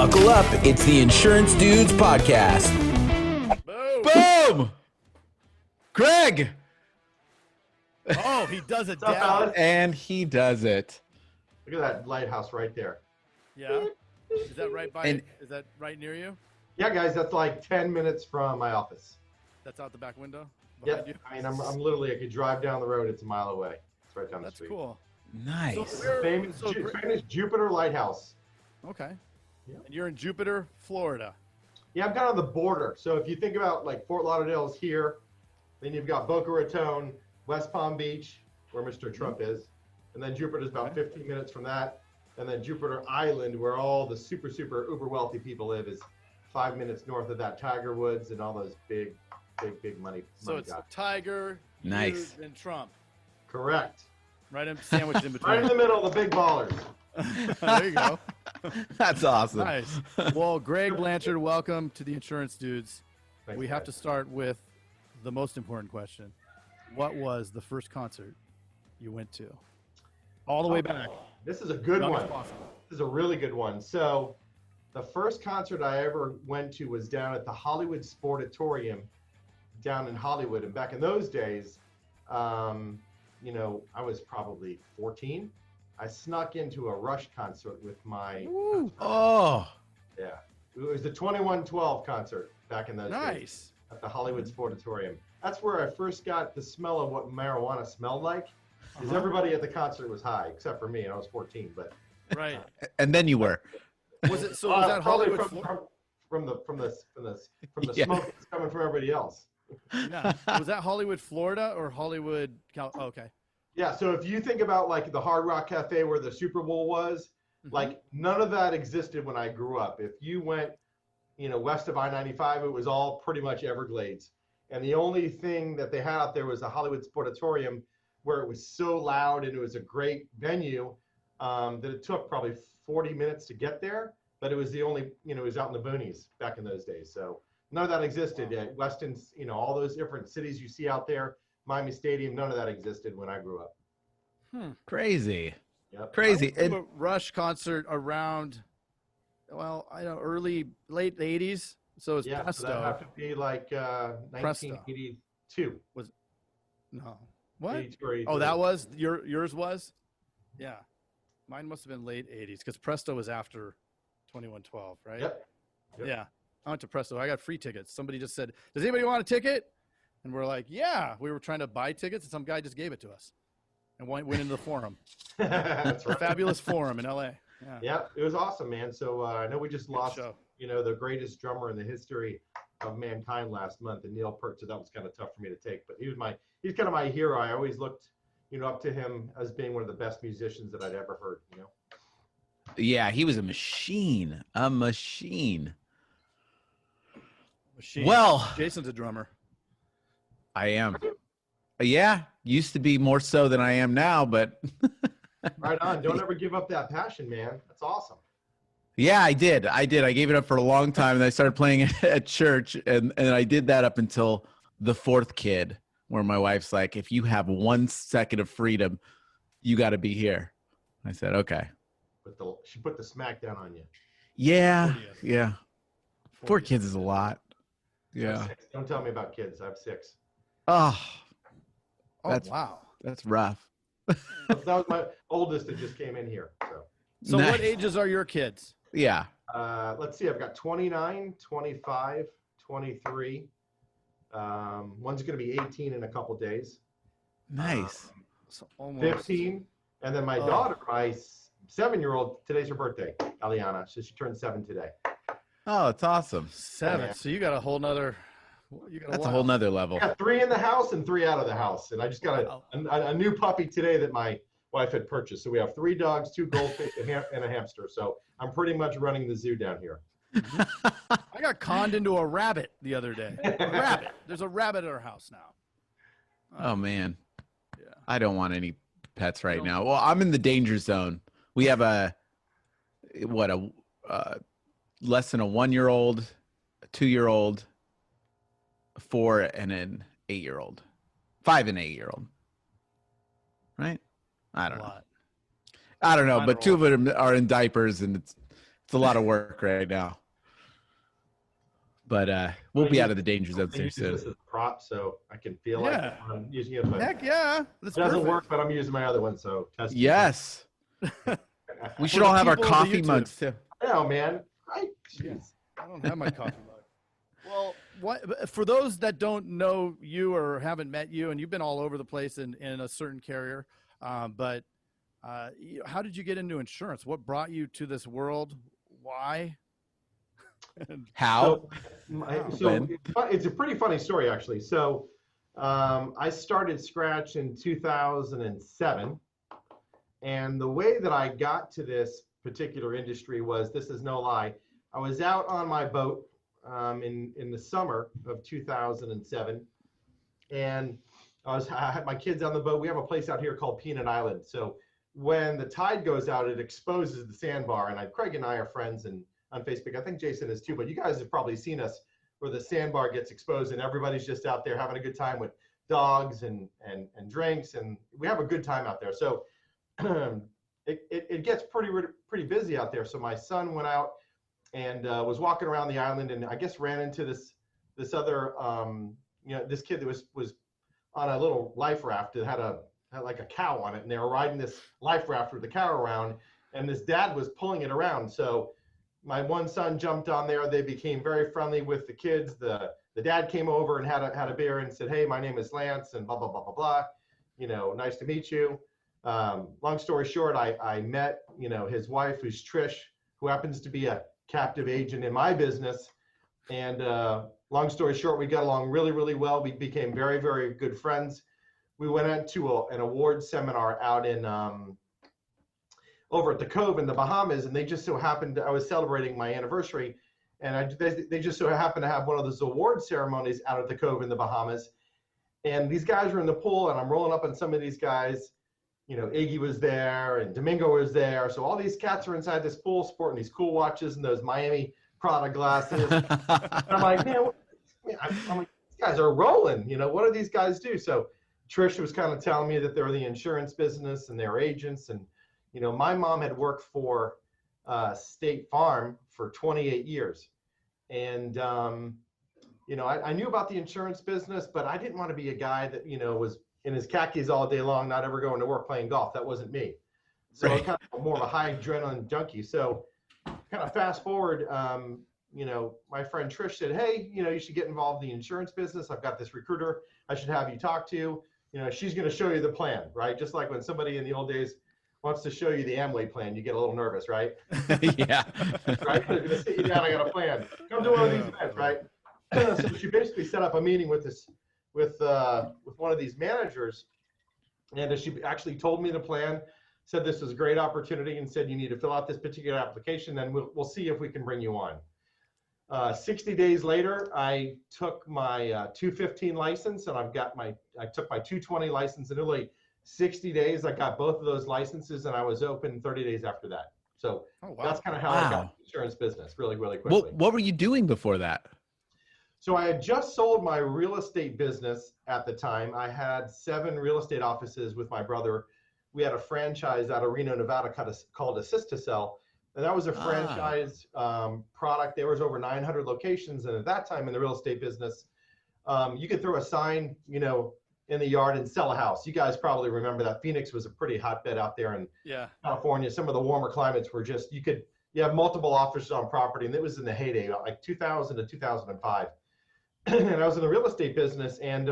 Buckle up. It's the Insurance Dudes Podcast. Boom! Gregg! Oh, he does it down. And he does it. Look at that lighthouse right there. Yeah. Is that right by? Is that right near you? Yeah, guys, that's like 10 minutes from my office. That's out the back window. Yeah, You? I mean, I'm literally, I could drive down the road. It's a mile away. It's right down the street. That's cool. Nice. Famous Jupiter Lighthouse. Okay. Yeah. And you're in Jupiter, Florida. Yeah, I'm kind of on the border. So if you think about like Fort Lauderdale is here, then you've got Boca Raton, West Palm Beach, where Mr. Trump is, and then Jupiter's about 15 minutes from that, and then Jupiter Island, where all the super uber wealthy people live, is 5 minutes north of that. Tiger Woods and all those big money. So it's guys. Tiger, nice, and Trump. Correct. Right in sandwiched in between. Right in the middle, the big ballers. There you go. That's awesome. Nice. Well, Gregg Blanchard, welcome to the Insurance Dudes. Thanks, we have guys. to start with the most important question. What was the first concert you went to? All the way back. This is a good Young one. as possible. This is a really good one. So the first concert I ever went to was down at the Hollywood Sportatorium down in Hollywood. And back in those days, you know, I was probably 14. I snuck into a Rush concert with my Oh, yeah. It was the 2112 concert back in those days Nice. at the Hollywood Sportatorium. That's where I first got the smell of what marijuana smelled like. Because everybody at the concert was high, except for me, and I was 14. But Right. and then you were. Was it so? Was that probably Hollywood? from the Yeah. smoke that's coming from everybody else. Yeah. Was that Hollywood, Florida, or Hollywood? Oh, okay. Yeah, so if you think about like the Hard Rock Cafe where the Super Bowl was, like none of that existed when I grew up. If you went, you know, west of I-95, it was all pretty much Everglades. And the only thing that they had out there was the Hollywood Sportatorium, where it was so loud and it was a great venue that it took probably 40 minutes to get there. But it was the only, you know, it was out in the boonies back in those days. So none of that existed. Wow. Weston's, you know, all those different cities you see out there, Miami Stadium, none of that existed when I grew up. Crazy. Yep. Crazy. I went to a Rush concert around, well, I know, late 80s. So it's Yeah, Presto. so that have to be like 1982. No. What? 82 or 83. Oh, that was yours was? Yeah. Mine must have been late 80s because Presto was after 2112, right? Yep. Yeah. I went to Presto. I got free tickets. Somebody just said, "Does anybody want a ticket?" And we're like, "Yeah." We were trying to buy tickets, and some guy just gave it to us, and went into the Forum, That's right. fabulous Forum in LA. Yeah. Yeah, it was awesome, man. So I know we just lost, show. you know, the greatest drummer in the history of mankind last month, and Neil Peart. So that was kind of tough for me to take. But he's kind of my hero. I always looked, you know, up to him as being one of the best musicians that I'd ever heard. You know. Yeah, he was a machine. A machine. Machine. Well, Jason's a drummer. I am. Yeah, used to be more so than I am now, but Right on. Don't ever give up that passion, man. That's awesome. yeah, I did. I gave it up for a long time, and I started playing at church, and I did that up until the fourth kid, where my wife's like, "If you have 1 second of freedom, you got to be here." I said, "Okay." She put the smack down on you. Yeah, 40th. yeah. 4 kids is a lot. I have Yeah. 6. Don't tell me about kids. I have 6. Oh, Oh, That's- wow. that's rough. That was my oldest that just came in here. So Nice. what ages are your kids? Yeah. Let's see. I've got 29, 25, 23. One's going to be 18 in a couple days. Nice. So almost. 15. And then my Oh. daughter, my 7-year-old, today's her birthday, Aliana. So she turned 7 today. Oh, it's awesome. 7. Yeah. So you got a whole nother. That's a whole nother level. I got 3 in the house and 3 out of the house. And I just got a new puppy today that my wife had purchased. So we have 3 dogs, 2 goldfish, and a hamster. So I'm pretty much running the zoo down here. I got conned into a rabbit the other day. A rabbit. There's a rabbit at our house now. Oh man. Yeah. I don't want any pets right now. Well, I'm in the danger zone. We have a less than a 1-year-old, a 2-year-old, a 4, and an 8-year-old. 5 and 8-year-old. Right? I don't know. lot. I don't know, Mine but are 2 of them are in diapers, and it's It's a lot of work right now. But we'll be out of the danger zone I use soon. this as a prop, so I can feel like I'm using it. But Heck yeah. it doesn't work, but I'm using my other one, so test it. Yes. We should For the all have our people of the coffee YouTube. mugs too. I know, man. Yes. I don't have my coffee mug. Well, for those that don't know you or haven't met you, and you've been all over the place in a certain carrier, but how did you get into insurance? What brought you to this world? Why? How? So it's a pretty funny story, actually. So I started Scratch in 2007. And the way that I got to this particular industry was, this is no lie, I was out on my boat in the summer of 2007. And I had my kids on the boat. We have a place out here called Peanut Island. So when the tide goes out, it exposes the sandbar. And Craig and I are friends on Facebook. I think Jason is too, but you guys have probably seen us where the sandbar gets exposed and everybody's just out there having a good time with dogs and drinks. And we have a good time out there. So it gets pretty busy out there. So my son went out and was walking around the island, and I guess ran into this other this kid that was on a little life raft that had like a cow on it, and they were riding this life raft with the cow around, and this dad was pulling it around. So my one son jumped on there. They became very friendly with the kids. The dad came over and had a beer and said, "Hey, my name is Lance," and blah blah blah blah blah. Nice to meet you. Long story short, I met, his wife, who's Trish, who happens to be a captive agent in my business. And long story short, we got along really, really well. We became very, very good friends. We went into an awards seminar out in over at the Cove in the Bahamas, and they just so happened, I was celebrating my anniversary, and they just so happened to have one of those award ceremonies out at the Cove in the Bahamas. And these guys were in the pool, and I'm rolling up on some of these guys. Iggy was there and Domingo was there. So all these cats are inside this pool sporting these cool watches and those Miami Prada glasses. And I'm like, man, I'm like, these guys are rolling. What do these guys do? So Trish was kind of telling me that they're the insurance business and they're agents. And, my mom had worked for State Farm for 28 years. And, I knew about the insurance business, but I didn't want to be a guy that, was in his khakis all day long, not ever going to work playing golf. That wasn't me. So right. I'm kind of more of a high adrenaline junkie. So kind of fast forward, my friend Trish said, "Hey, you should get involved in the insurance business. I've got this recruiter I should have you talk to. She's going to show you the plan," right? Just like when somebody in the old days wants to show you the Amway plan, you get a little nervous, right? Yeah. Right? They're going to sit you down. I got a plan. Come to one of these events, right? So she basically set up a meeting with one of these managers, and she actually told me the plan, said this was a great opportunity, and said you need to fill out this particular application, then we'll see if we can bring you on. 60 days later, I took my 215 license, and I took my 220 license, and literally 60 days, I got both of those licenses, and I was open 30 days after that. So that's kind of how I got the insurance business really, really quickly. What were you doing before that? So I had just sold my real estate business at the time. I had 7 real estate offices with my brother. We had a franchise out of Reno, Nevada called Assist to Sell. And that was a franchise product. There was over 900 locations. And at that time in the real estate business, you could throw a sign, in the yard and sell a house. You guys probably remember that. Phoenix was a pretty hotbed out there in California. Some of the warmer climates were just, you have multiple offers on property. And it was in the heyday, like 2000 to 2005. And I was in the real estate business, and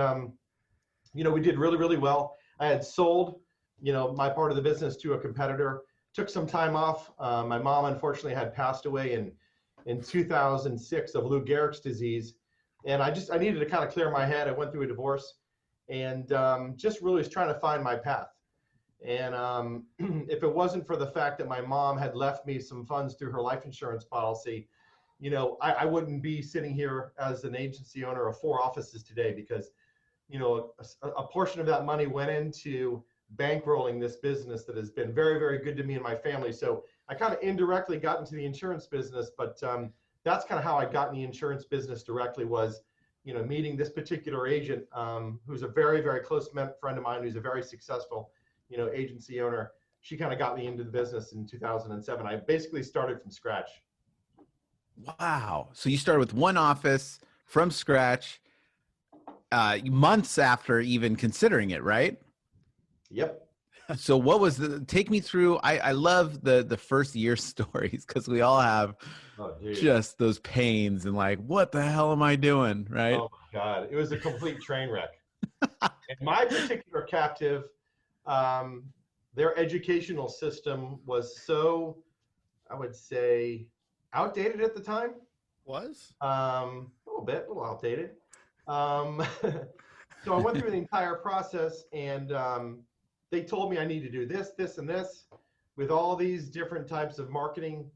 we did really, really well. I had sold, my part of the business to a competitor. Took some time off. My mom unfortunately had passed away in 2006 of Lou Gehrig's disease, and I needed to kind of clear my head. I went through a divorce, and just really was trying to find my path. And if it wasn't for the fact that my mom had left me some funds through her life insurance policy, I wouldn't be sitting here as an agency owner of 4 offices today, because, a portion of that money went into bankrolling this business that has been very, very good to me and my family. So I kind of indirectly got into the insurance business, but that's kind of how I got in the insurance business directly, was, meeting this particular agent who's a very, very close friend of mine, who's a very successful, agency owner. She kind of got me into the business in 2007. I basically started from scratch. Wow. So you started with one office from scratch, months after even considering it, right? Yep. So what was take me through, I love the first year stories because we all have Oh, dude. just those pains and like, what the hell am I doing? Right. Oh my God. It was a complete train wreck. And my particular captive, their educational system was so, I would say, outdated at the time. Was? A little outdated. So I went through the entire process, and they told me I need to do this, this, and this with all these different types of marketing,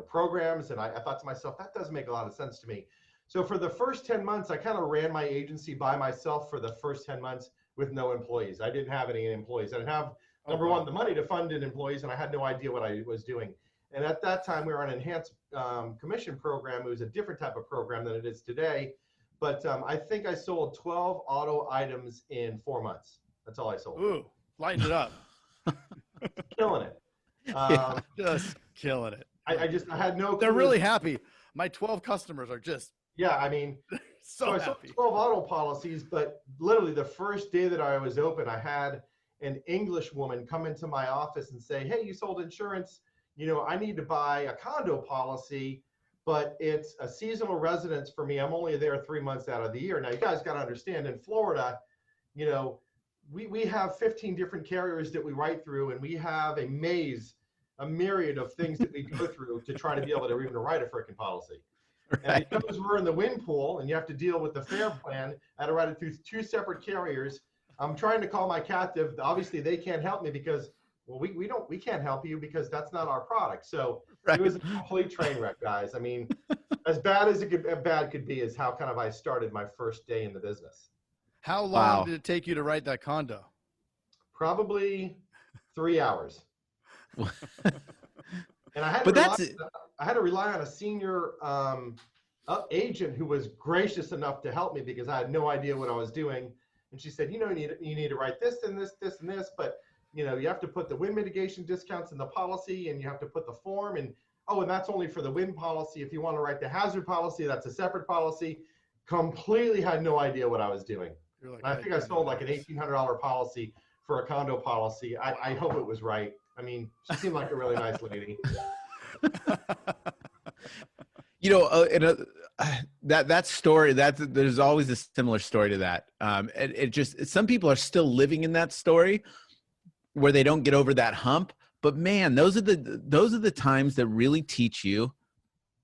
programs. And I thought to myself, that doesn't make a lot of sense to me. So for the first 10 months, I kind of ran my agency by myself for the first 10 months with no employees. I didn't have any employees. I didn't have, number one, the money to fund in employees, and I had no idea what I was doing. And at that time, we were on an enhanced commission program. It was a different type of program than it is today. But I think I sold 12 auto items in 4 months. That's all I sold. Ooh, lighten it up. Killing it. Just killing it. I had no clue. They're really happy. My 12 customers are just Yeah, I mean, so I sold happy. 12 auto policies, but literally the first day that I was open, I had an English woman come into my office and say, hey, you sold insurance. I need to buy a condo policy, but it's a seasonal residence for me. I'm only there 3 months out of the year. Now, you guys got to understand, in Florida, we have 15 different carriers that we write through, and we have a myriad of things that we go through to try to be able to even write a freaking policy. Right. And because we're in the wind pool and you have to deal with the fair plan, I had to write it through 2 separate carriers. I'm trying to call my captive. Obviously, they can't help me because, well, we can't help you because that's not our product. So Right. It was a complete train wreck, guys. I mean, as bad as bad could be is how kind of I started my first day in the business. How long Wow. did it take you to write that condo? Probably 3 hours. And I had But to rely on a senior agent who was gracious enough to help me because I had no idea what I was doing. And she said, you need to write this and this, this and this, but you have to put the wind mitigation discounts in the policy, and you have to put the form, and that's only for the wind policy. If you want to write the hazard policy, that's a separate policy. Completely had no idea what I was doing. You're like, I think I sold like an $1,800 policy for a condo policy. I hope it was right. I mean, she seemed like a really nice lady. That story, there's always a similar story to that. Some people are still living in that story where they don't get over that hump. But man, those are the times that really teach you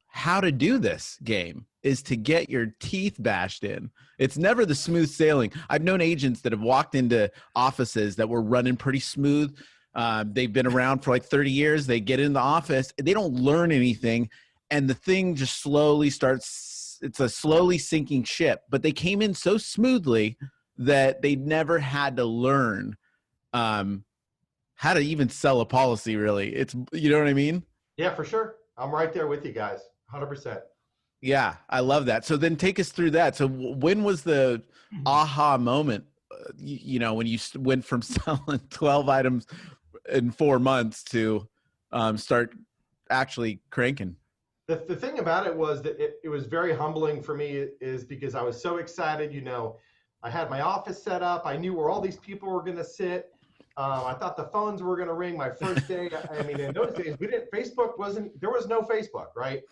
how to do this game, is to get your teeth bashed in. It's never the smooth sailing. I've known agents that have walked into offices that were running pretty smooth. They've been around for like 30 years. They get in the office, they don't learn anything. And the thing just slowly starts, it's a slowly sinking ship, but they came in so smoothly that they never had to learn how to even sell a policy, really. You know what I mean? Yeah, for sure. I'm right there with you guys. 100%. Yeah, I love that. So then take us through that. So when was the aha moment, when you went from selling 12 items in 4 months to start actually cranking? The thing about it was that it was very humbling for me, is because I was so excited. I had my office set up. I knew where all these people were going to sit. I thought the phones were going to ring my first day. I mean, in those days, there was no Facebook, right?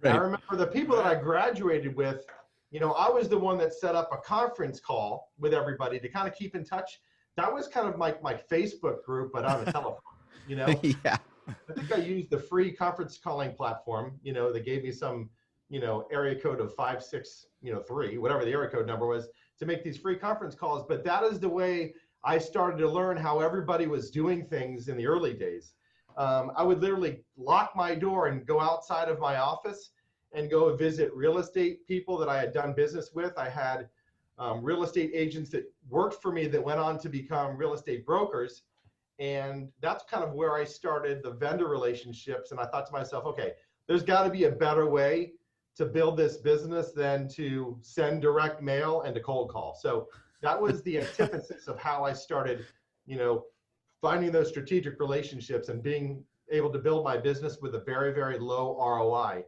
Right. I remember the people that I graduated with, I was the one that set up a conference call with everybody to kind of keep in touch. That was kind of my Facebook group, but on a telephone, Yeah. I think I used the free conference calling platform. They gave me some, area code of 563, whatever the area code number was, to make these free conference calls. But that is the way I started to learn how everybody was doing things in the early days. I would literally lock my door and go outside of my office and go visit real estate people that I had done business with. I had real estate agents that worked for me that went on to become real estate brokers. And that's kind of where I started the vendor relationships. And I thought to myself, okay, there's got to be a better way to build this business than to send direct mail and to cold call. So that was the antithesis of how I started, finding those strategic relationships and being able to build my business with a very, very low ROI.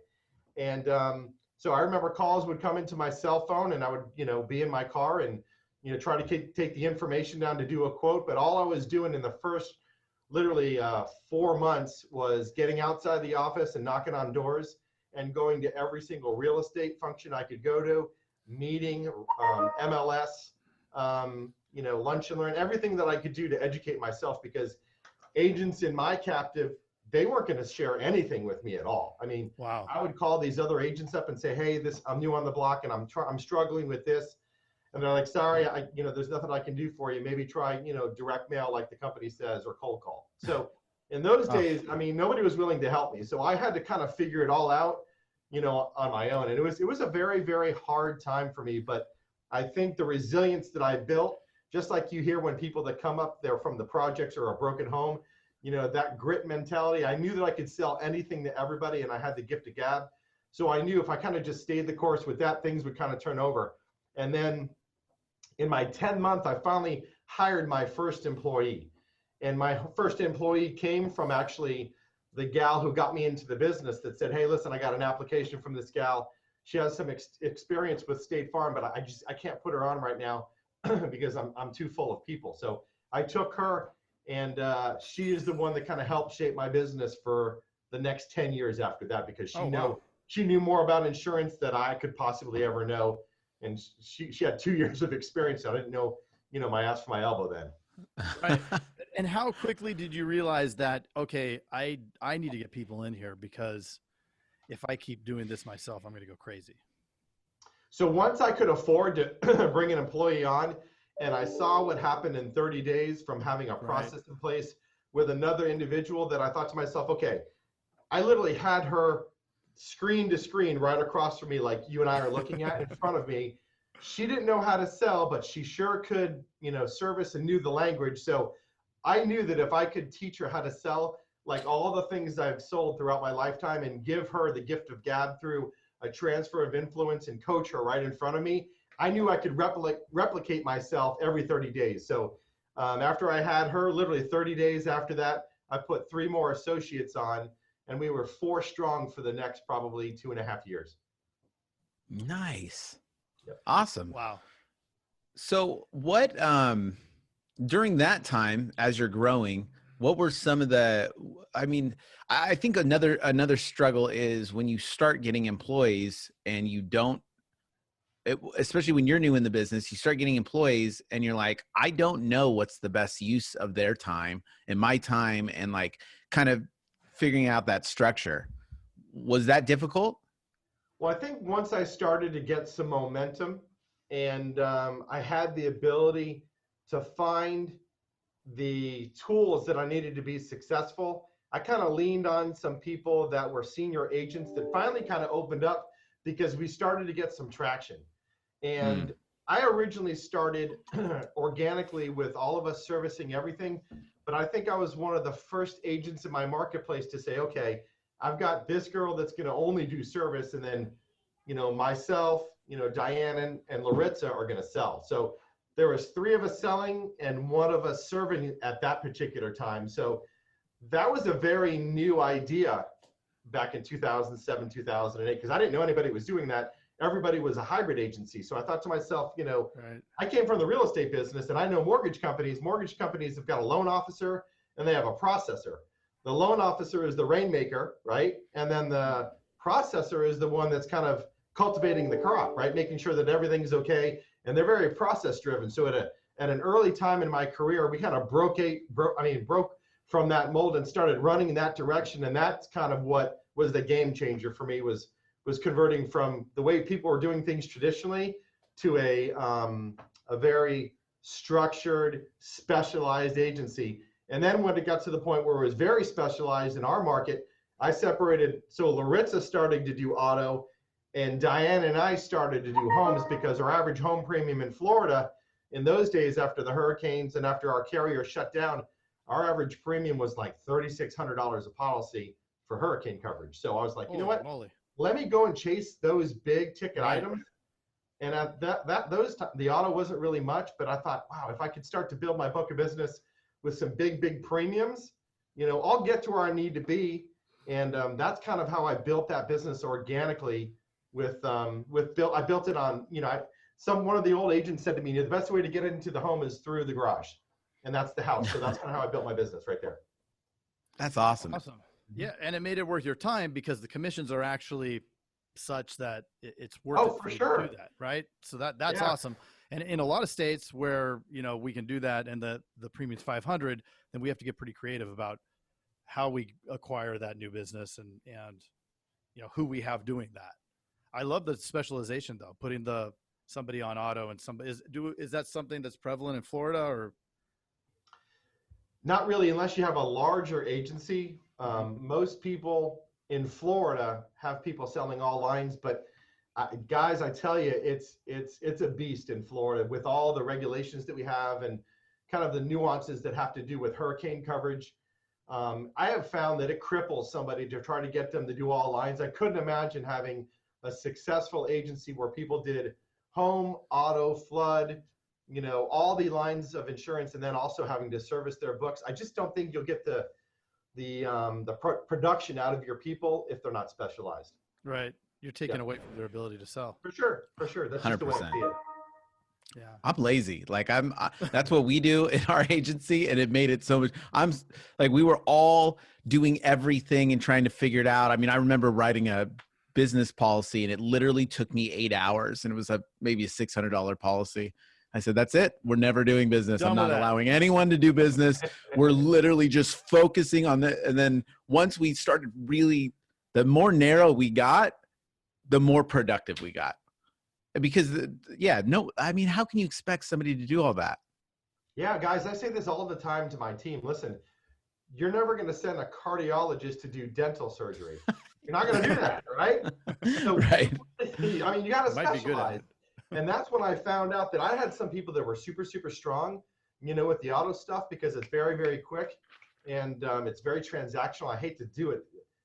And so I remember calls would come into my cell phone, and I would, be in my car and, try to take the information down to do a quote. But all I was doing in the first literally 4 months was getting outside the office and knocking on doors and going to every single real estate function I could go to, meeting, MLS, lunch and learn, everything that I could do to educate myself, because agents in my captive, they weren't going to share anything with me at all. I mean, wow. I would call these other agents up and say, hey, I'm new on the block and I'm struggling with this. And they're like, sorry, there's nothing I can do for you. Maybe try, direct mail like the company says, or cold call. So in those days, I mean, nobody was willing to help me. So I had to kind of figure it all out, on my own. And it was a very, very hard time for me. But I think the resilience that I built, just like you hear when people that come up, they're from the projects or a broken home, that grit mentality. I knew that I could sell anything to everybody, and I had the gift of gab. So I knew if I kind of just stayed the course with that, things would kind of turn over. And then in my 10th month, I finally hired my first employee. And my first employee came from actually the gal who got me into the business, that said, hey, listen, I got an application from this gal. She has some experience with State Farm, but I can't put her on right now because I'm too full of people. So I took her, and she is the one that kind of helped shape my business for the next 10 years after that, because she knew more about insurance than I could possibly ever know. And she had 2 years of experience. So I didn't know, my ass from my elbow then. Right. And how quickly did you realize that, okay, I need to get people in here, because if I keep doing this myself, I'm going to go crazy? So once I could afford to bring an employee on, and I saw what happened in 30 days from having a process in place with another individual, that I thought to myself, okay, I literally had her screen to screen right across from me, like you and I are looking at in front of me. She didn't know how to sell, but she sure could, service and knew the language. So I knew that if I could teach her how to sell, like all the things I've sold throughout my lifetime, and give her the gift of gab through a transfer of influence and coach her right in front of me, I knew I could replicate myself every 30 days. So after I had her, literally 30 days after that, I put 3 more associates on, and we were 4 strong for the next probably 2.5 years. Nice. Yep. Awesome. Wow. So what, during that time, as you're growing, what were some of the, I think another struggle is when you start getting employees and you don't, especially when you're new in the business, you start getting employees and you're like, I don't know what's the best use of their time and my time, and like kind of figuring out that structure. Was that difficult? Well, I think once I started to get some momentum, and I had the ability to find the tools that I needed to be successful, I kind of leaned on some people that were senior agents that finally kind of opened up, because we started to get some traction. And I originally started organically with all of us servicing everything, but I think I was one of the first agents in my marketplace to say, okay, I've got this girl that's going to only do service, and then, myself, Diane and Laritza are going to sell. So there was 3 of us selling and 1 of us serving at that particular time. So that was a very new idea back in 2007, 2008, because I didn't know anybody was doing that. Everybody was a hybrid agency. So I thought to myself, I came from the real estate business, and I know mortgage companies. Mortgage companies have got a loan officer and they have a processor. The loan officer is the rainmaker, right? And then the processor is the one that's kind of cultivating the crop, right? Making sure that everything's okay. And they're very process driven. So at an early time in my career, we kind of broke from that mold and started running in that direction. And that's kind of what was the game changer for me, was converting from the way people were doing things traditionally to a very structured, specialized agency. And then when it got to the point where it was very specialized in our market, I separated. So Laritza started to do auto, and Diane and I started to do homes, because our average home premium in Florida in those days, after the hurricanes and after our carrier shut down, our average premium was like $3,600 a policy for hurricane coverage. So I was like, you know what? Moly. Let me go and chase those big ticket items. And at the auto wasn't really much, but I thought, wow, if I could start to build my book of business with some big premiums, I'll get to where I need to be. And that's kind of how I built that business organically I built it on, one of the old agents said to me, the best way to get into the home is through the garage. And that's the house. So that's kind of how I built my business right there. That's awesome. Awesome. Yeah. And it made it worth your time because the commissions are actually such that it's worth it for sure. to do that. Right. So that's awesome. And in a lot of states where, we can do that and the premium's 500, then we have to get pretty creative about how we acquire that new business and who we have doing that. I love the specialization though, putting somebody on auto and is that something that's prevalent in Florida or? Not really, unless you have a larger agency. Most people in Florida have people selling all lines, but guys, I tell you, it's a beast in Florida with all the regulations that we have and kind of the nuances that have to do with hurricane coverage. I have found that it cripples somebody to try to get them to do all lines. I couldn't imagine having a successful agency where people did home, auto, flood, all the lines of insurance, and then also having to service their books. I just don't think you'll get the production out of your people if they're not specialized. Right. You're taking away from their ability to sell. For sure. That's just the way I see it. Yeah. I'm lazy. Like that's what we do in our agency. And it made it so much. We were all doing everything and trying to figure it out. I mean, I remember writing a business policy and it literally took me 8 hours and it was maybe a $600 policy. I said, that's it. We're never doing business. I'm not allowing anyone to do business. We're literally just focusing on and then once we started really, the more narrow we got, the more productive we got. Because how can you expect somebody to do all that? Yeah, guys, I say this all the time to my team. Listen, you're never going to send a cardiologist to do dental surgery. You're not going to do that, right? So, right. I mean, you got to specialize. And that's when I found out that I had some people that were super, super strong, with the auto stuff because it's very, very quick and it's very transactional. I hate to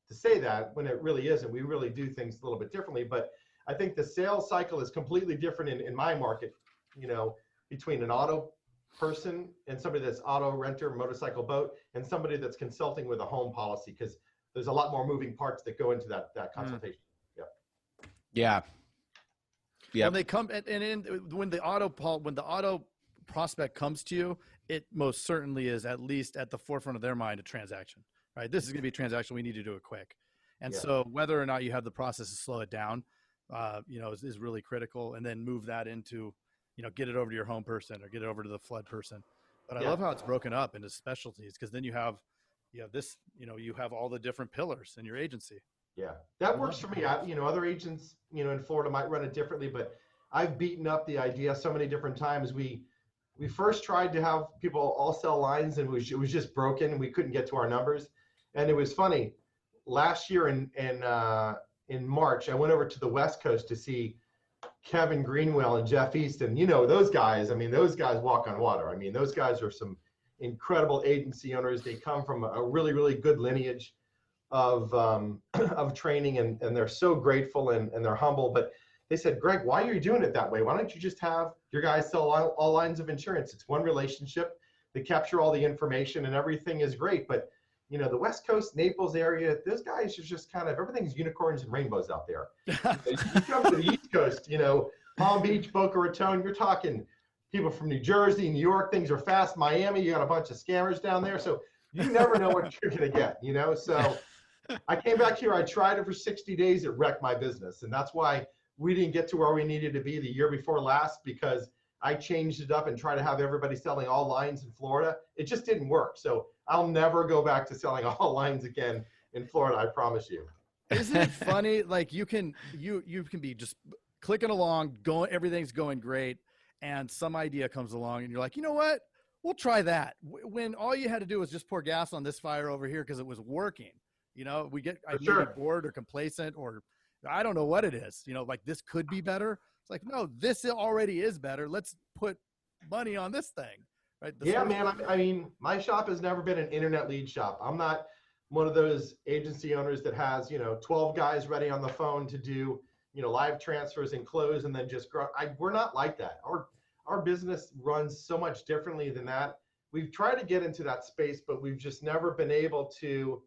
say that when it really isn't. We really do things a little bit differently, but I think the sales cycle is completely different in my market, between an auto person and somebody that's auto renter, motorcycle, boat, and somebody that's consulting with a home policy because there's a lot more moving parts that go into that consultation. Yeah. Yeah. When they come when the auto prospect comes to you, it most certainly is at least at the forefront of their mind a transaction, right? This is going to be a transaction. We need to do it quick. And so whether or not you have the process to slow it down, is really critical. And then move that into, get it over to your home person or get it over to the flood person. But I love how it's broken up into specialties because then you have this, you have all the different pillars in your agency. Yeah, that works for me. Other agents, in Florida might run it differently, but I've beaten up the idea so many different times. We first tried to have people all sell lines and it was just broken and we couldn't get to our numbers. And it was funny. Last year in March, I went over to the West Coast to see Kevin Greenwell and Jeff Easton. Those guys, those guys walk on water. Those guys are some incredible agency owners. They come from a really, really good lineage of training and they're so grateful and they're humble. But they said, Greg, why are you doing it that way? Why don't you just have your guys sell all lines of insurance? It's one relationship. They capture all the information and everything is great. But the West Coast, Naples area, those guys are just kind of, everything's unicorns and rainbows out there. You come to the East Coast, Palm Beach, Boca Raton, you're talking people from New Jersey, New York, things are fast. Miami, you got a bunch of scammers down there. So you never know what you're going to get, So I came back here, I tried it for 60 days, it wrecked my business. And that's why we didn't get to where we needed to be the year before last because I changed it up and tried to have everybody selling all lines in Florida. It just didn't work. So I'll never go back to selling all lines again in Florida, I promise you. Isn't it funny? Like you can be just clicking along, everything's going great. And some idea comes along and you're like, you know what? We'll try that. When all you had to do was just pour gas on this fire over here because it was working. I may be bored or complacent or I don't know what it is. Like this could be better. It's like, no, this already is better. Let's put money on this thing. Right? Man. My shop has never been an internet lead shop. I'm not one of those agency owners that has, 12 guys ready on the phone to do, live transfers and close and then just grow. We're not like that. Our business runs so much differently than that. We've tried to get into that space, but we've just never been able to,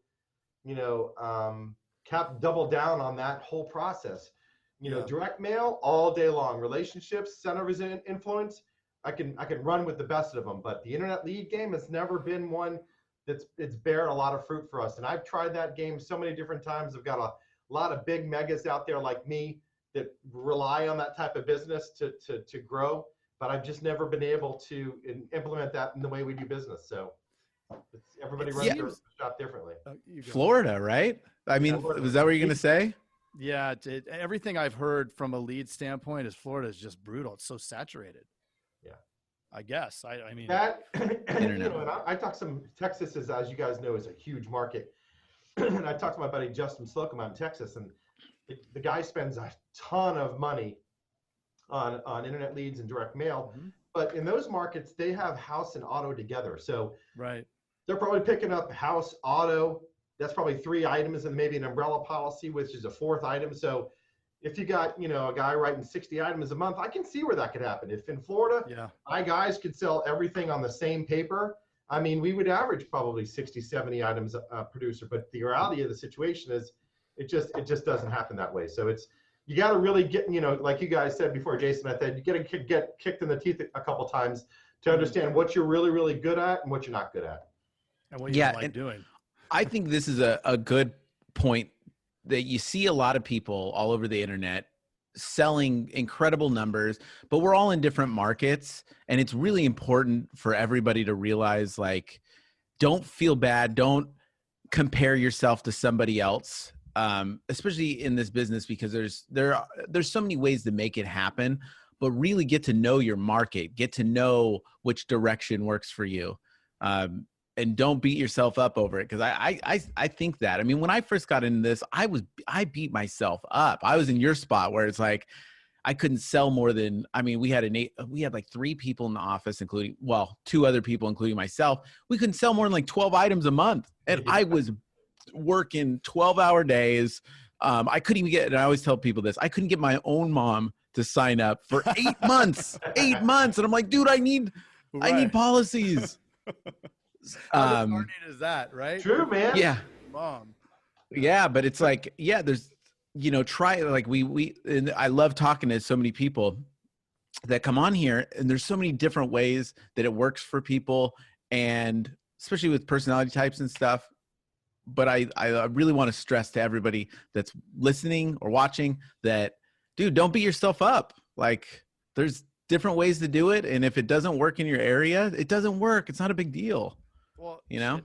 double down on that whole process. Yeah. Direct mail all day long, relationships, center of influence. I can run with the best of them, but the internet lead game has never been one it's bear a lot of fruit for us. And I've tried that game so many different times. I've got a lot of big megas out there like me that rely on that type of business to grow, but I've just never been able to implement that in the way we do business. So everybody runs their shop differently. Florida, right? I mean, was that what you're going to say? Yeah, everything I've heard from a lead standpoint is Florida is just brutal. It's so saturated. Yeah, I guess. I mean that. And I talked some Texas is, as you guys know, is a huge market. And I talked to my buddy Justin Slocum out in Texas, and the guy spends a ton of money on internet leads and direct mail. Mm-hmm. But in those markets, they have house and auto together. So they're probably picking up house, auto. That's probably 3 items and maybe an umbrella policy, which is a 4th item. So if you got, a guy writing 60 items a month, I can see where that could happen. If in Florida, my guys could sell everything on the same paper, I mean, we would average probably 60, 70 items a producer. But the reality of the situation is it just doesn't happen that way. So you got to really get, like you guys said before, Jason, I said, you got to get kicked in the teeth a couple times to understand what you're really, really good at and what you're not good at. And what you like doing. I think this is a good point that you see a lot of people all over the internet selling incredible numbers, but we're all in different markets. And it's really important for everybody to realize, like, don't feel bad. Don't compare yourself to somebody else, especially in this business, because there's so many ways to make it happen, but really get to know your market, get to know which direction works for you. And don't beat yourself up over it. Cause I think that, I mean, when I first got into this, I beat myself up. I was in your spot where it's like, I couldn't sell more than, I mean, we had like 3 people in the office, including, 2 other people, including myself. We couldn't sell more than like 12 items a month. And I was working 12-hour days. I couldn't even get, and I always tell people this, I couldn't get my own mom to sign up for 8 months, 8 months. And I'm like, dude, I need policies. How disheartening is that, right? True, man. Yeah. Mom. Yeah, but it's like, there's, try, like and I love talking to so many people that come on here, and there's so many different ways that it works for people, and especially with personality types and stuff. But I really want to stress to everybody that's listening or watching that, dude, don't beat yourself up. Like, there's different ways to do it. And if it doesn't work in your area, it doesn't work. It's not a big deal. Well, and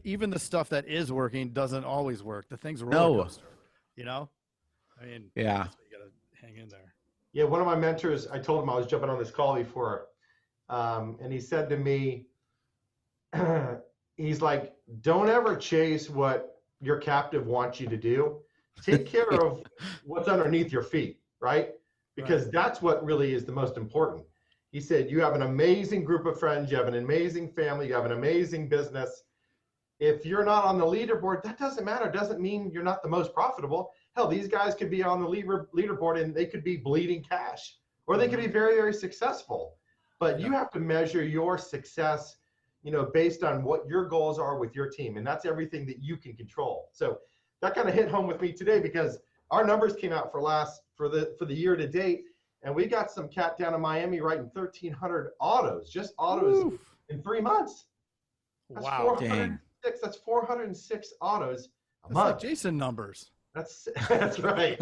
even the stuff that is working doesn't always work. The thing's a roller coaster, I mean, you got to hang in there. Yeah. One of my mentors, I told him I was jumping on this call before, and he said to me, he's like, don't ever chase what your captive wants you to do. Take care of what's underneath your feet, right? Because that's what really is the most important. He said, you have an amazing group of friends, you have an amazing family, you have an amazing business. If you're not on the leaderboard, that doesn't matter. It doesn't mean you're not the most profitable. Hell, these guys could be on the leaderboard and they could be bleeding cash, or they could be very, very successful. But you have to measure your success, based on what your goals are with your team. And that's everything that you can control. So that kind of hit home with me today, because our numbers came out for the year to date. And we got some cat down in Miami writing 1,300 autos, just autos in 3 months. That's wow, dang. That's 406 autos a month. Like Jason numbers. That's right.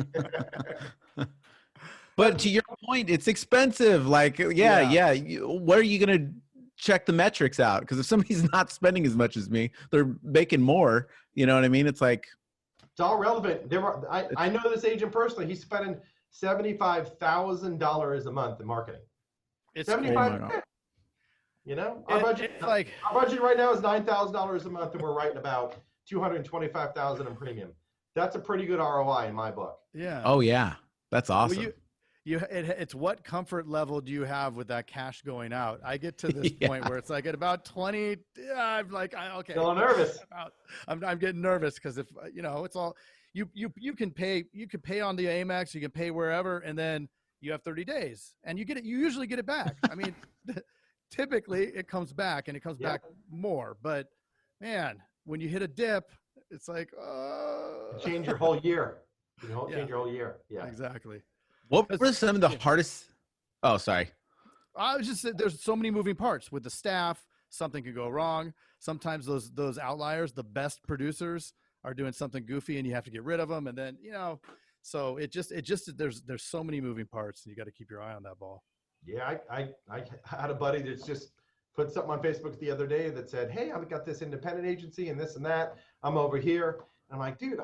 But to your point, it's expensive. Like, where are you going to check the metrics out? Because if somebody's not spending as much as me, they're making more. You know what I mean? It's like, it's all relevant. I know this agent personally. He's spending $75,000 a month in marketing. It's $75,000. Our budget right now is $9,000 a month, and we're writing about $225,000 in premium. That's a pretty good ROI in my book. Yeah. Oh yeah, that's awesome. Well, it's what comfort level do you have with that cash going out? I get to this point where it's like at about 20, I'm like, okay. Still nervous. I'm getting nervous because if it's all. You can pay on the Amex, you can pay wherever, and then you have 30 days and you usually get it back. I mean, typically it comes back and it comes back more, but man, when you hit a dip, It's like, change your whole year. Change your whole year. Yeah, exactly. What were some of the hardest? Oh, sorry. I was just there's so many moving parts with the staff. Something could go wrong. Sometimes those outliers, the best producers, are doing something goofy, and you have to get rid of them. And then so it just there's so many moving parts, and you got to keep your eye on that ball. Yeah, I had a buddy that's just put something on Facebook the other day that said, "Hey, I've got this independent agency and this and that. I'm over here." And I'm like, "Dude,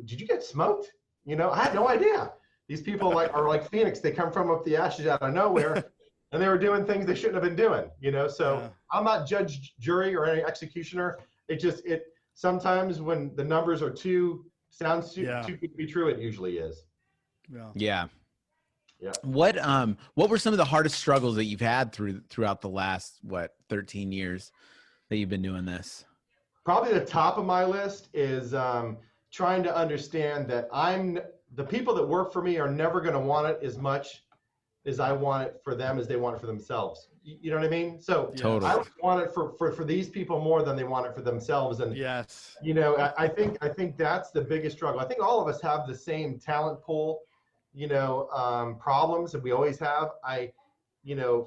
did you get smoked?" I had no idea. These people are like Phoenix. They come from up the ashes out of nowhere, and they were doing things they shouldn't have been doing. So I'm not judge, jury, or any executioner. It sometimes when the numbers are too good to be true, it usually is. Yeah. What were some of the hardest struggles that you've had throughout the last 13 years that you've been doing this? Probably the top of my list is trying to understand that the people that work for me are never going to want it as much as I want it for them as they want it for themselves. You know what I mean? So totally. I want it for these people more than they want it for themselves. And yes, I think that's the biggest struggle. I think all of us have the same talent pool, problems that we always have.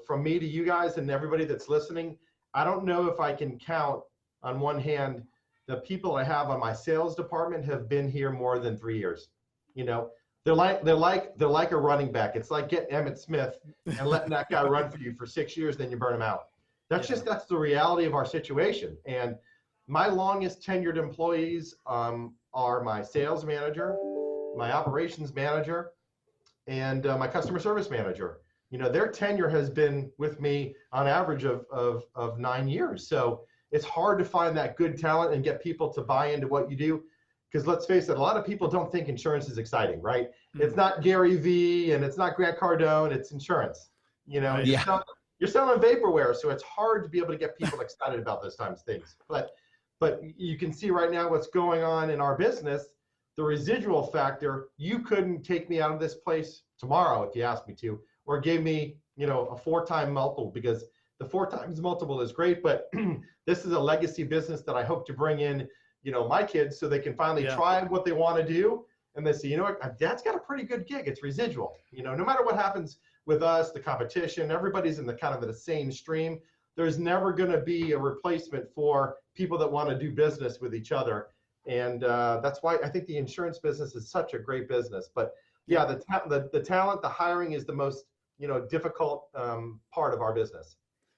From me to you guys and everybody that's listening, I don't know if I can count on one hand the people I have on my sales department have been here more than 3 years. They're like a running back. It's like getting Emmitt Smith and letting that guy run for you for 6 years, then you burn him out. That's the reality of our situation. And my longest tenured employees are my sales manager, my operations manager, and my customer service manager. Their tenure has been with me on average of 9 years. So it's hard to find that good talent and get people to buy into what you do. Because let's face it, a lot of people don't think insurance is exciting, right? Mm-hmm. It's not Gary Vee and it's not Grant Cardone, it's insurance. You're selling vaporware, so it's hard to be able to get people excited about those times things. But you can see right now what's going on in our business, the residual factor. You couldn't take me out of this place tomorrow if you asked me to, or gave me, a 4-time multiple, because the 4 times multiple is great, but this is a legacy business that I hope to bring in, my kids, so they can finally try what they want to do. And they say, you know what, Dad's got a pretty good gig. It's residual. No matter what happens with us, the competition, everybody's in the kind of the same stream. There's never going to be a replacement for people that want to do business with each other. And that's why I think the insurance business is such a great business. But the talent, the hiring is the most, difficult part of our business.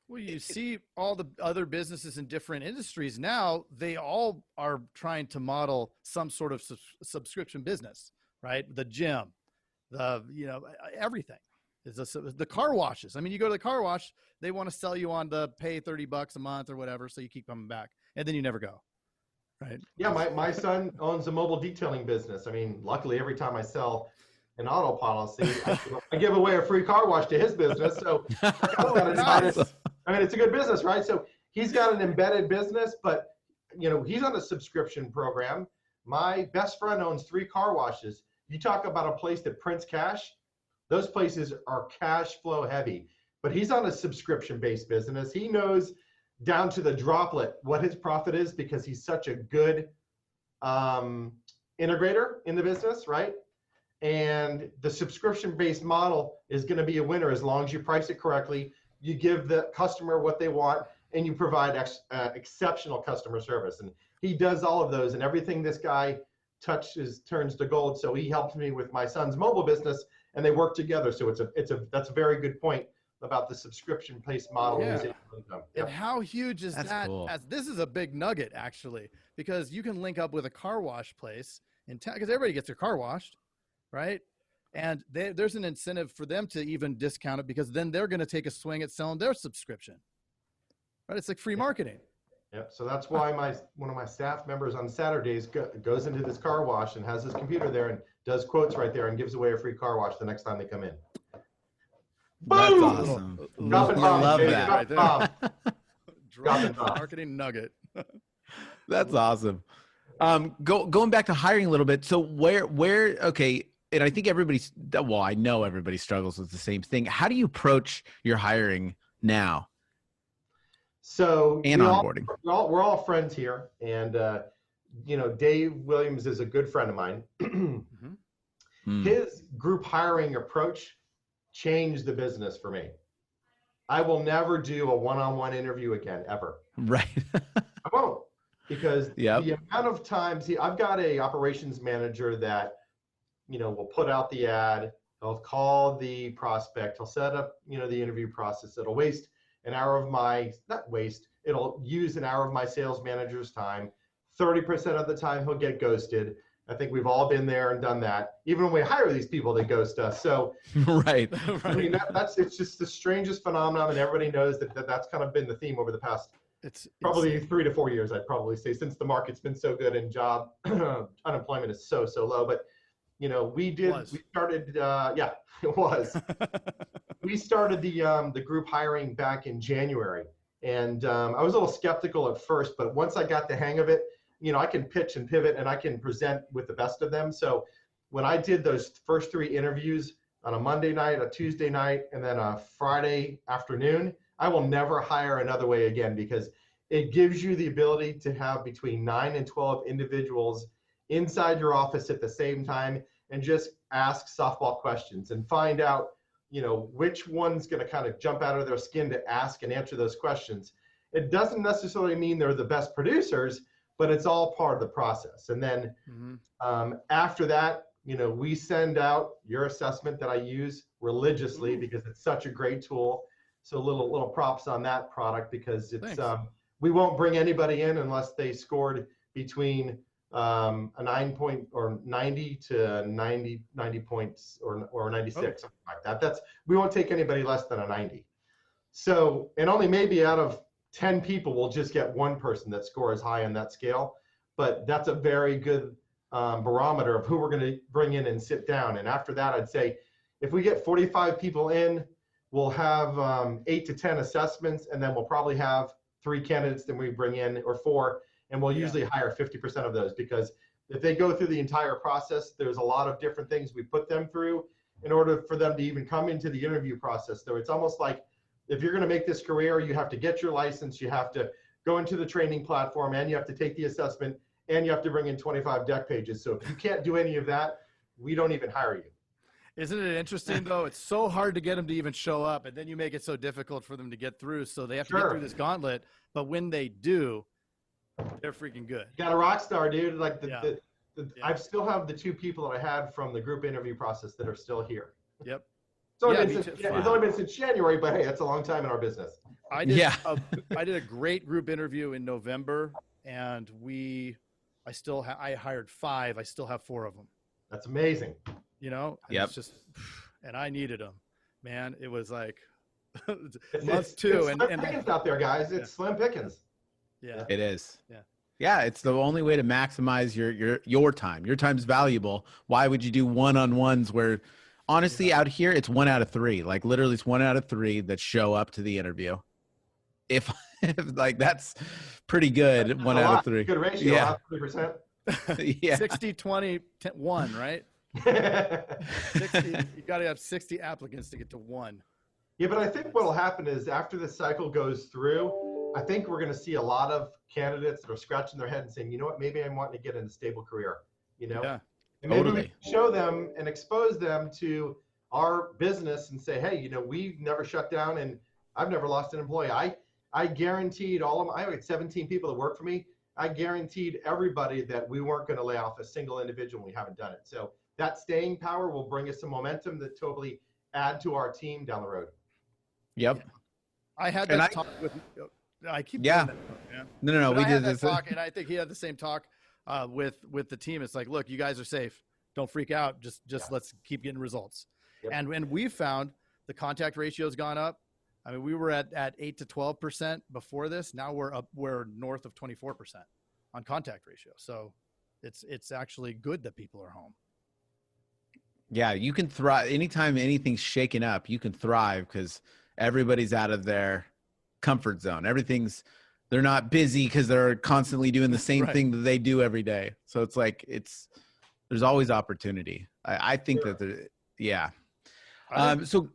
Well, you see all the other businesses in different industries now, they all are trying to model some sort of subscription business, right? The gym, everything. The car washes. I mean, you go to the car wash, they want to sell you on the pay $30 a month or whatever, so you keep coming back, and then you never go, right? Yeah, my son owns a mobile detailing business. I mean, luckily, every time I sell an auto policy, I give away a free car wash to his business. So nice. I mean, it's a good business, right? So he's got an embedded business, but he's on a subscription program. My best friend owns 3 car washes. You talk about a place that prints cash, those places are cash flow heavy, but he's on a subscription-based business. He knows down to the droplet what his profit is because he's such a good integrator in the business, right? And the subscription-based model is going to be a winner as long as you price it correctly. You give the customer what they want, and you provide exceptional customer service. And he does all of those, and everything this guy touches turns to gold. So he helped me with my son's mobile business, and they work together. So that's a very good point about the subscription-based model. Yeah. And how huge is that? Cool. This is a big nugget, actually, because you can link up with a car wash place in town, because everybody gets their car washed, right? And there's an incentive for them to even discount it, because then they're going to take a swing at selling their subscription, right? It's like free marketing. Yep. So that's why one of my staff members on Saturdays goes into this car wash and has his computer there and does quotes right there and gives away a free car wash the next time they come in. That's Boom! awesome. I love that. Right there. Drop marketing nugget. That's awesome. Going back to hiring a little bit. So where okay. And I think I know everybody struggles with the same thing. How do you approach your hiring now? So and onboarding. We're all friends here, and Dave Williams is a good friend of mine. His group hiring approach changed the business for me. I will never do a one-on-one interview again, ever. Right. I won't, because the amount of times I've got a operations manager that, will put out the ad, he'll call the prospect, he'll set up, the interview process. It'll waste an hour of it'll use an hour of my sales manager's time. 30% of the time he'll get ghosted. I think we've all been there and done that. Even when we hire these people, they ghost us. So, right. I mean, it's just the strangest phenomenon, and everybody knows that's kind of been the theme over the past probably 3 to 4 years. I'd probably say, since the market's been so good and job unemployment is so low. But we started. It was. We started the group hiring back in January, and I was a little skeptical at first, but once I got the hang of it. I can pitch and pivot and I can present with the best of them. So when I did those first 3 interviews on a Monday night, a Tuesday night, and then a Friday afternoon, I will never hire another way again, because it gives you the ability to have between 9 and 12 individuals inside your office at the same time and just ask softball questions and find out, which one's going to kind of jump out of their skin to ask and answer those questions. It doesn't necessarily mean they're the best producers, but it's all part of the process. And then after that, we send out your assessment that I use religiously because it's such a great tool. So little props on that product, because it's we won't bring anybody in unless they scored between a 9 or 90 to 90 points or 96, something like that. We won't take anybody less than a 90. So, and only maybe out of 10 people will just get one person that scores high on that scale, but that's a very good barometer of who we're going to bring in and sit down. And after that, I'd say if we get 45 people in, we'll have 8 to 10 assessments, and then we'll probably have 3 candidates that we bring in, or 4, and we'll usually hire 50% of those, because if they go through the entire process, there's a lot of different things we put them through in order for them to even come into the interview process. So it's almost like, if you're going to make this career, you have to get your license, you have to go into the training platform, and you have to take the assessment, and you have to bring in 25 deck pages. So if you can't do any of that, we don't even hire you. Isn't it interesting, though? It's so hard to get them to even show up, and then you make it so difficult for them to get through. So they have to get through this gauntlet. But when they do, they're freaking good. You got a rock star, dude. Like I still have the 2 people that I had from the group interview process that are still here. Yep. It's only been since January, but hey, that's a long time in our business. I did a great group interview in November, and I hired 5. I still have 4 of them. That's amazing. It's just, and I needed them, man. It was like month 2, and pickings out there, guys. It's slim pickings. Yeah, it is. Yeah, it's the only way to maximize your time. Your time's valuable. Why would you do one-on-ones where? Honestly, out here, it's 1 out of 3. Like, literally, it's 1 out of 3 that show up to the interview. If like, that's pretty good. That's 1 out of 3. Good ratio. Yeah. 3%. Yeah. 60, 20, 1, right? 60, you got to have 60 applicants to get to 1. Yeah, but I think what will happen is after the cycle goes through, I think we're going to see a lot of candidates that are scratching their head and saying, you know what, maybe I'm wanting to get in a stable career. Yeah. And maybe we show them and expose them to our business and say, hey, we've never shut down and I've never lost an employee. I guaranteed I had 17 people that work for me. I guaranteed everybody that we weren't going to lay off a single individual when we haven't done it. So that staying power will bring us some momentum that totally add to our team down the road. Yep. Yeah. I had that talk with, I keep doing that. Yeah. No. We did this talk, and I think he had the same talk with the team. It's like, look, you guys are safe. Don't freak out. Just let's keep getting results. Yep. And we found the contact ratio has gone up. I mean, we were at 8 to 12% before this. Now we're north of 24% on contact ratio. So it's actually good that people are home. Yeah, you can thrive anytime anything's shaken up. You can thrive because everybody's out of their comfort zone. They're not busy because they're constantly doing the same thing that they do every day. So it's like there's always opportunity. I think that so.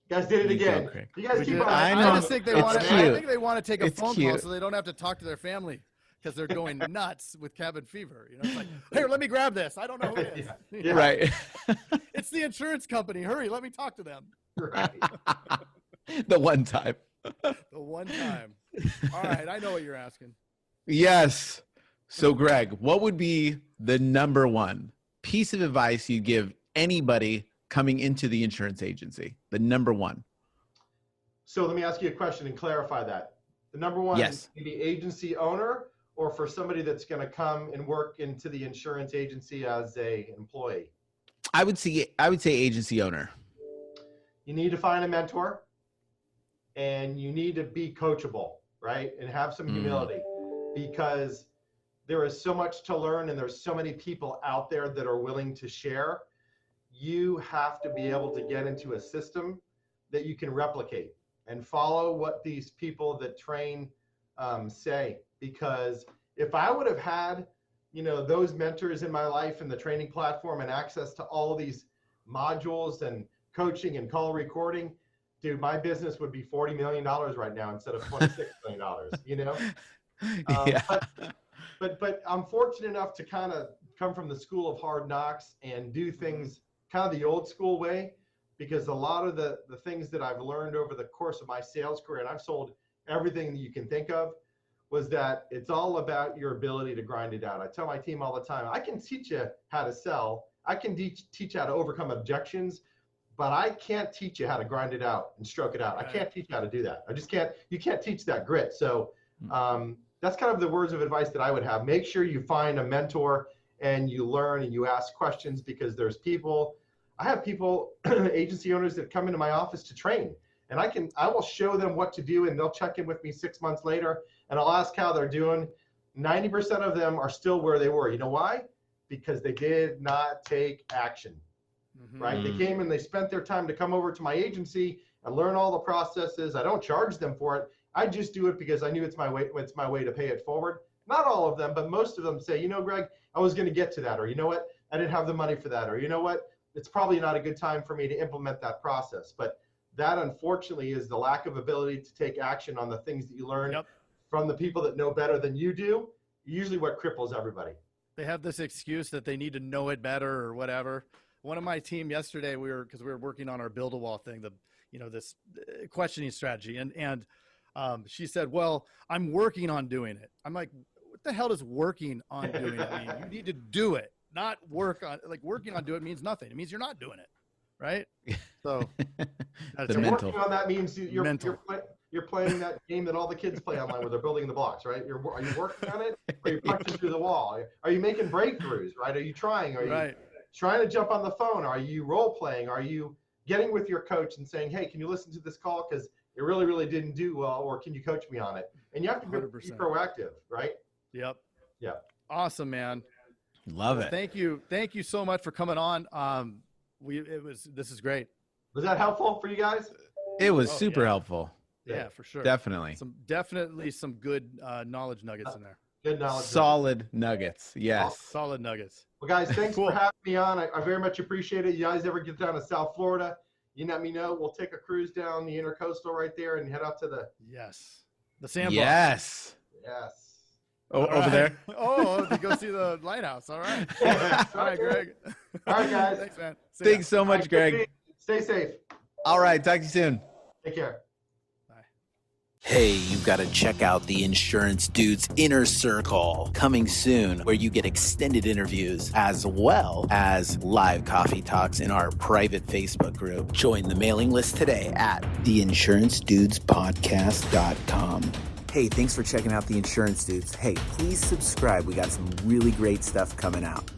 You guys did it again. You guys keep on. I just think they want to. I think they want to take a phone call so they don't have to talk to their family. because they're going nuts with cabin fever. You know, it's like, here, let me grab this. I don't know who it is. Yeah. Right. It's the insurance company. Hurry, let me talk to them. Right. The one time. The one time. All right, I know what you're asking. Yes. So, Greg, what would be the number one piece of advice you'd give anybody coming into the insurance agency? The number one. So let me ask you a question and clarify that. The number one, Yes. maybe agency owner, or for somebody that's going to come and work into the insurance agency as a employee? I would say agency owner. You need to find a mentor, and you need to be coachable, right? And have some humility, because there is so much to learn and there's so many people out there that are willing to share. You have to be able to get into a system that you can replicate and follow what these people that train say. Because if I would have had, those mentors in my life and the training platform and access to all of these modules and coaching and call recording, dude, my business would be $40 million right now instead of $26 million, Yeah. But I'm fortunate enough to kind of come from the school of hard knocks and do things kind of the old school way, because a lot of the things that I've learned over the course of my sales career, and I've sold everything that you can think of, was that it's all about your ability to grind it out. I tell my team all the time, I can teach you how to sell. I can teach you how to overcome objections, but I can't teach you how to grind it out and stroke it out. I can't teach you how to do that. I just can't. You can't teach that grit. So that's kind of the words of advice that I would have. Make sure you find a mentor and you learn and you ask questions, because there's people. I have people, agency owners, that come into my office to train, and I will show them what to do, and they'll check in with me 6 months later, and I'll ask how they're doing. 90% of them are still where they were. You know why? Because they did not take action. Right? They came and they spent their time to come over to my agency and learn all the processes. I don't charge them for it. I just do it because I knew it's my way to pay it forward. Not all of them, but most of them say, Greg, I was going to get to that, or you know what, I didn't have the money for that, or you know what, it's probably not a good time for me to implement that process. But that, unfortunately, is the lack of ability to take action on the things that you learn from the people that know better than you do, usually what cripples everybody. They have this excuse that they need to know it better or whatever. One of my team yesterday, because we were working on our build-a-wall thing, this questioning strategy, and she said, well, I'm working on doing it. I'm like, what the hell does working on doing it mean? You need to do it, not work on, working on doing it means nothing. It means you're not doing it, right? So working on that means you're playing that game that all the kids play online where they're building the blocks, right? Are you working on it? Or are you punching through the wall? Are you making breakthroughs, right? Are you trying? Are you trying to jump on the phone? Are you role playing? Are you getting with your coach and saying, hey, can you listen to this call because it really, really didn't do well, or can you coach me on it? And you have to be 100%. proactive, right? Yep. Awesome, man. Love it. Thank you so much for coming on. This is great. Was that helpful for you guys? It was super helpful. Yeah, for sure. Definitely. Definitely some good knowledge nuggets in there. Good knowledge. Solid nuggets. Yes. Solid nuggets. Well, guys, thanks for having me on. I very much appreciate it. You guys ever get down to South Florida, you let me know. We'll take a cruise down the Intercoastal right there and head up to the sandbar. Yes. Over there. To go see the lighthouse. All right. All right, Greg. All right, guys. Thanks, man. Thanks so much, Greg. Stay safe. All right. Talk to you soon. Take care. Hey, you've got to check out the Insurance Dudes Inner Circle coming soon, where you get extended interviews as well as live coffee talks in our private Facebook group. Join the mailing list today at theinsurancedudespodcast.com. Hey, thanks for checking out the Insurance Dudes. Hey, please subscribe. We got some really great stuff coming out.